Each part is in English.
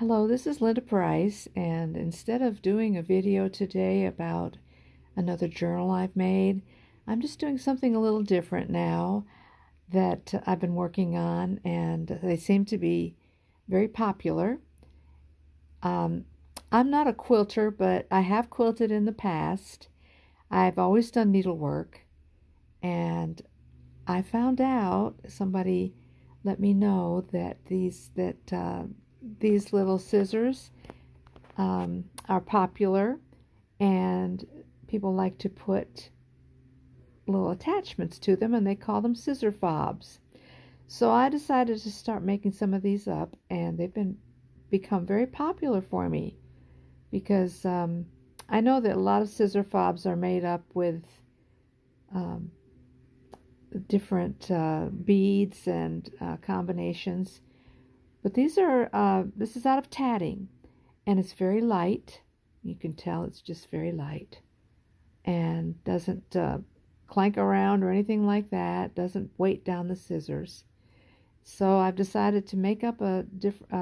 Hello, this is Linda Price, and instead of doing a video today about another journal I've made, I'm just doing something a little different now that I've been working on, and they seem to be very popular. Um, I'm not a quilter, but I have quilted in the past. I've always done needlework, and I found out somebody let me know that these little scissors are popular, and people like to put little attachments to them, and they call them scissor fobs. So I decided to start making some of these up, and become very popular for me because I know that a lot of scissor fobs are made up with um, different beads and combinations. But this is out of tatting, and it's very light. You can tell it's just very light and doesn't clank around or anything like that, doesn't weight down the scissors. So I've decided to make up a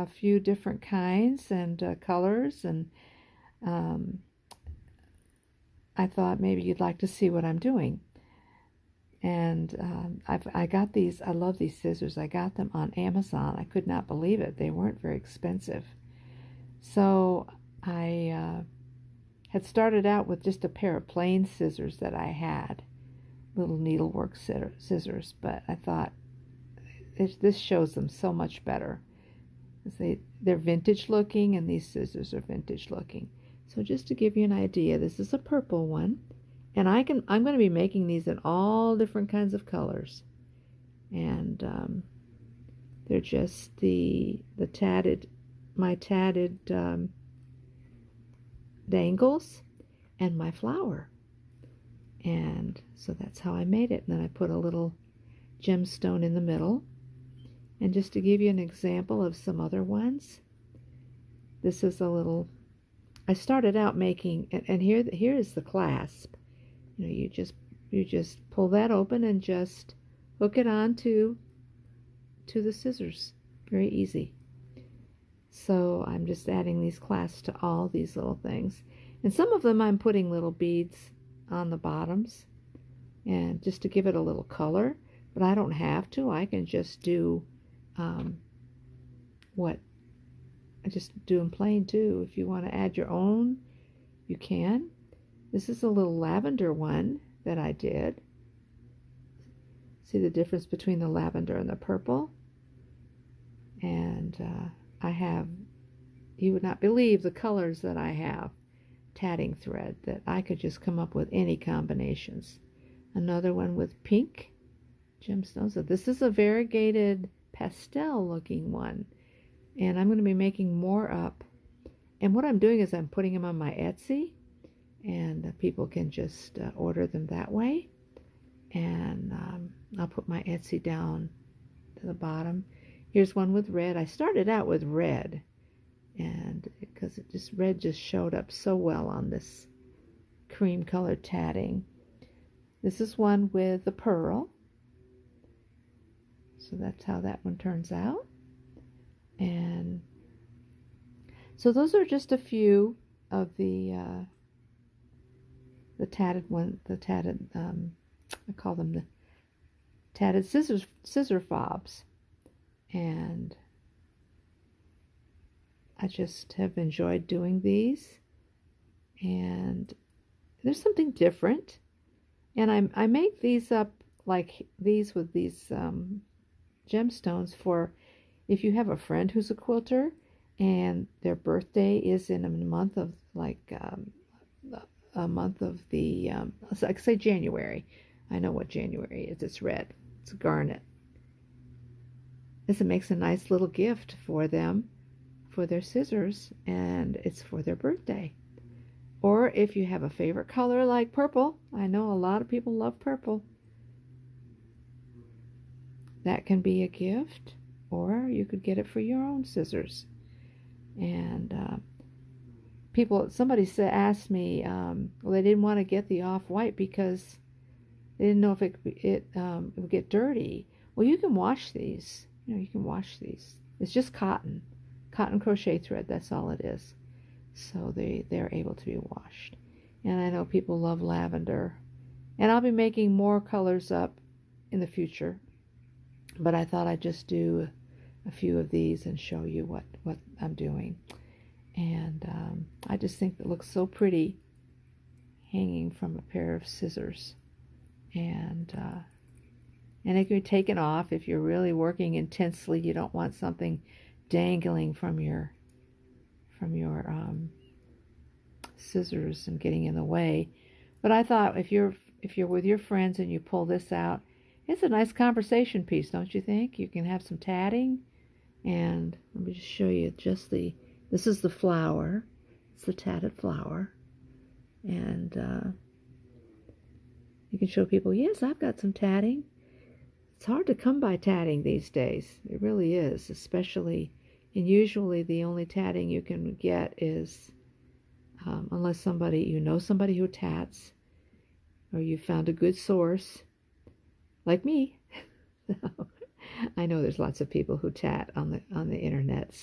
few different kinds and colors, and um, I thought maybe you'd like to see what I'm doing. And I got these. I love these scissors. I got them on Amazon. I could not believe it. They weren't very expensive. So I had started out with just a pair of plain scissors that I had, little needlework scissors. But I thought this shows them so much better. They're vintage looking, and these scissors are vintage looking. So just to give you an idea, this is a purple one. And I'm going to be making these in all different kinds of colors. And they're just my tatted dangles and my flower. And so that's how I made it. And then I put a little gemstone in the middle. And just to give you an example of some other ones, this is I started out making, and here is the clasp. You just pull that open and just hook it on to the scissors. Very easy. So I'm just adding these clasps to all these little things. And some of them I'm putting little beads on the bottoms, and just to give it a little color. But I don't have to. I can just do I just do them plain too. If you want to add your own, you can. This is a little lavender one that I did. See the difference between the lavender and the purple? And you would not believe the colors that I have tatting thread, that I could just come up with any combinations. Another one with pink gemstones. So this is a variegated pastel looking one. And I'm going to be making more up. And what I'm doing is I'm putting them on my Etsy, and people can just order them that way. And I'll put my Etsy down to the bottom. Here's one with red. I started out with red, and because red just showed up so well on this cream colored tatting. This is one with the pearl. So that's how that one turns out. And so those are just a few of the tatted I call them the tatted scissor fobs. And I just have enjoyed doing these. And there's something different. And I make these up like these with these gemstones for if you have a friend who's a quilter and their birthday is in a month of a month of the like say January. I know what January is. It's red. It's garnet. This makes a nice little gift for them for their scissors, and it's for their birthday. Or if you have a favorite color like purple, I know a lot of people love purple. That can be a gift, or you could get it for your own scissors. And somebody asked me, well, they didn't want to get the off-white because they didn't know if it would get dirty. Well, you can wash these. You can wash these. It's just cotton. cotton crochet thread. That's all it is. So they're able to be washed. And I know people love lavender. And I'll be making more colors up in the future. But I thought I'd just do a few of these and show you what I'm doing. And I just think it looks so pretty hanging from a pair of scissors. And it can be taken off if you're really working intensely. You don't want something dangling from your scissors and getting in the way. But I thought if you're with your friends and you pull this out, it's a nice conversation piece, don't you think? You can have some tatting. And let me just show you this is the flower. It's the tatted flower. And you can show people, yes, I've got some tatting. It's hard to come by tatting these days. It really is, especially, and usually the only tatting you can get is, unless you know somebody who tats, or you found a good source, like me. I know there's lots of people who tat on the internet,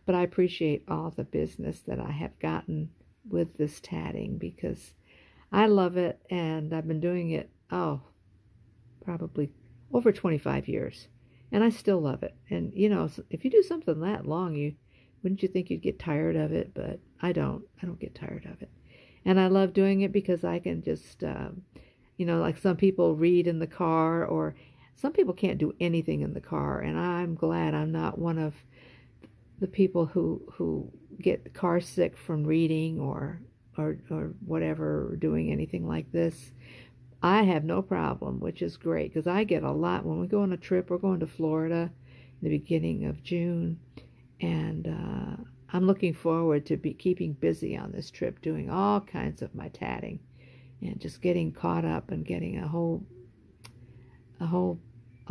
but I appreciate all the business that I have gotten with this tatting because I love it, and I've been doing it probably over 25 years, and I still love it. And if you do something that long, wouldn't you think you'd get tired of it? But I don't get tired of it, and I love doing it because I can just like some people read in the car, or some people can't do anything in the car, and I'm glad I'm not one of the people who get car sick from reading or whatever, or doing anything like this. I have no problem, which is great, because I get a lot when we go on a trip. We're going to Florida in the beginning of June, and I'm looking forward to keeping busy on this trip, doing all kinds of my tatting and just getting caught up and getting a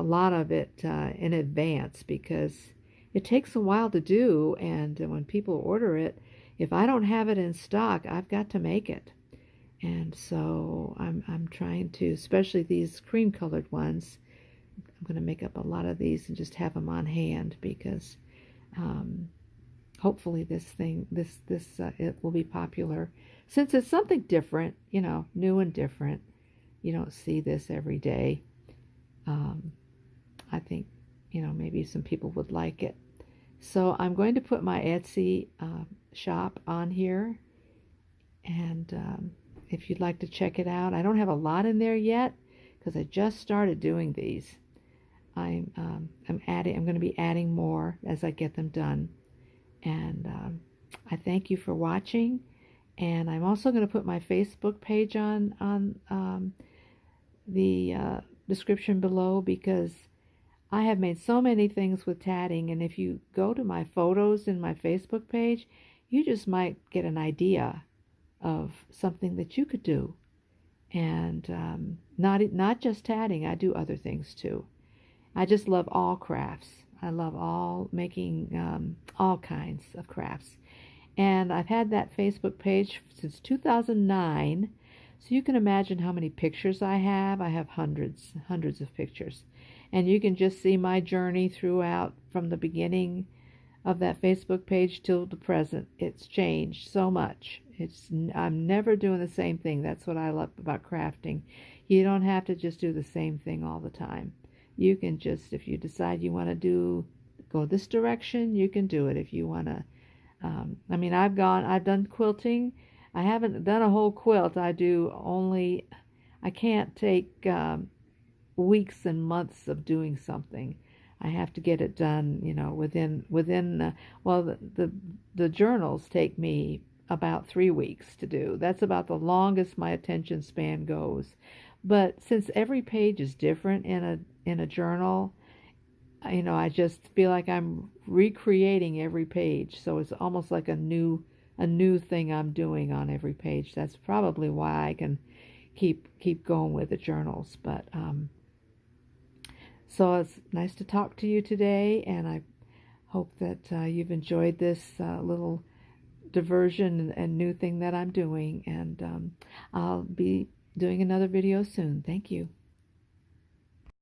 lot of it in advance, because it takes a while to do, and when people order it, if I don't have it in stock, I've got to make it. And so I'm trying to, especially these cream colored ones, I'm going to make up a lot of these and just have them on hand, because hopefully it will be popular, since it's something different, new and different. You don't see this every day. I think, maybe some people would like it. So I'm going to put my Etsy shop on here, and if you'd like to check it out, I don't have a lot in there yet because I just started doing these. I'm going to be adding more as I get them done, and I thank you for watching. And I'm also going to put my Facebook page on the description below, because I have made so many things with tatting, and if you go to my photos in my Facebook page, you just might get an idea of something that you could do. And not just tatting, I do other things too. I just love all crafts. I love making all kinds of crafts. And I've had that Facebook page since 2009, so you can imagine how many pictures I have. I have hundreds of pictures. And you can just see my journey throughout, from the beginning of that Facebook page till the present. It's changed so much. I'm never doing the same thing. That's what I love about crafting. You don't have to just do the same thing all the time. You can just, if you decide you want to go this direction, you can do it. If you want to, I've done quilting. I haven't done a whole quilt. I can't take weeks and months of doing something. I have to get it done, within the journals take me about 3 weeks to do. That's about the longest my attention span goes. But since every page is different in a journal, I just feel like I'm recreating every page. So it's almost like a new thing I'm doing on every page. That's probably why I can keep going with the journals. But so it's nice to talk to you today, and I hope that you've enjoyed this little diversion and new thing that I'm doing. And I'll be doing another video soon. Thank you.